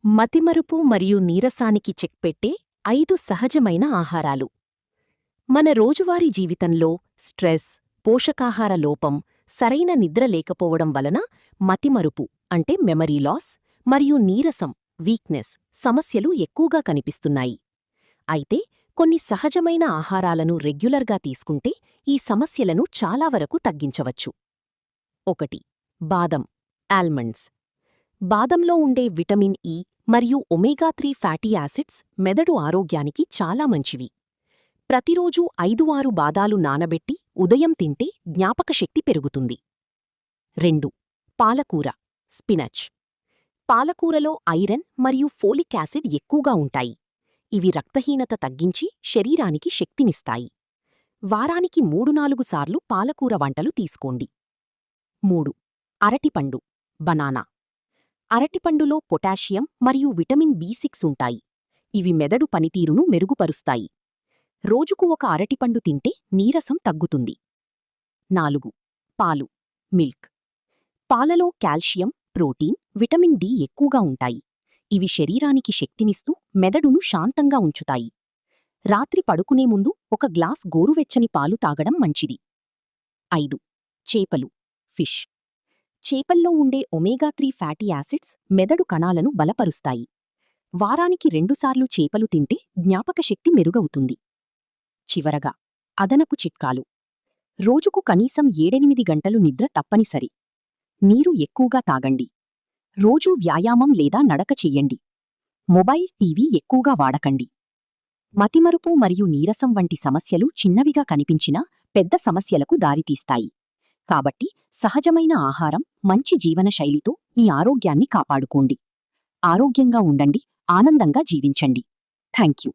మతిమరుపు మరియు నీరసానికి చెక్ పెట్టే 5 సహజమైన ఆహారాలు. మన రోజువారీ జీవితంలో స్ట్రెస్, పోషకాహార లోపం, సరైన నిద్ర లేకపోవడం వలన మతిమరుపు అంటే మెమరీ లాస్ మరియు నీరసం వీక్నెస్ సమస్యలు ఎక్కువగా కనిపిస్తున్నాయి. అయితే కొన్ని సహజమైన ఆహారాలను రెగ్యులర్గా తీసుకుంటే ఈ సమస్యలను చాలా వరకు తగ్గించవచ్చు. 1. బాదం ఆల్మండ్స్. బాదంలో ఉండే విటమిన్ ఇ మరియు ఒమేగా-3 ఫ్యాటీ యాసిడ్స్ మెదడు ఆరోగ్యానికి చాలా మంచివి. ప్రతిరోజూ 5-6 బాదాలు నానబెట్టి ఉదయం తింటే జ్ఞాపకశక్తి పెరుగుతుంది. 2. పాలకూర స్పినచ్. పాలకూరలో ఐరన్ మరియు ఫోలిక్ యాసిడ్ ఎక్కువగా ఉంటాయి. ఇవి రక్తహీనత తగ్గించి శరీరానికి శక్తినిస్తాయి. వారానికి 3-4 సార్లు పాలకూర వంటలు తీసుకోండి. 3. అరటిపండు బనానా. అరటిపండులో పొటాషియం మరియు విటమిన్ బి6 ఉంటాయి. ఇవి మెదడు పనితీరును మెరుగుపరుస్తాయి. రోజుకు ఒక అరటిపండు తింటే నీరసం తగ్గుతుంది. 4. పాలు మిల్క్. పాలలో కాల్షియం, ప్రోటీన్, విటమిన్ డి ఎక్కువగా ఉంటాయి. ఇవి శరీరానికి శక్తినిస్తూ మెదడును శాంతంగా ఉంచుతాయి. రాత్రి పడుకునే ముందు ఒక గ్లాస్ గోరువెచ్చని పాలు తాగడం మంచిది. 5. చేపలు ఫిష్. చేపల్లో ఉండే ఒమేగా-3 ఫ్యాటీ యాసిడ్స్ మెదడు కణాలను బలపరుస్తాయి. వారానికి 2 సార్లు చేపలు తింటే జ్ఞాపకశక్తి మెరుగవుతుంది. చివరగా అదనపు చిట్కాలు. రోజుకు కనీసం 7-8 గంటలు నిద్ర తప్పనిసరి. నీరు ఎక్కువగా తాగండి. రోజూ వ్యాయామం లేదా నడక చెయ్యండి. మొబైల్, టీవీ ఎక్కువగా వాడకండి. మతిమరుపు మరియు నీరసం వంటి సమస్యలు చిన్నవిగా కనిపించినా పెద్ద సమస్యలకు దారితీస్తాయి. కాబట్టి సహజమైన ఆహారం, మంచి జీవనశైలితో మీ ఆరోగ్యాన్ని కాపాడుకోండి. ఆరోగ్యంగా ఉండండి, ఆనందంగా జీవించండి. థాంక్యూ.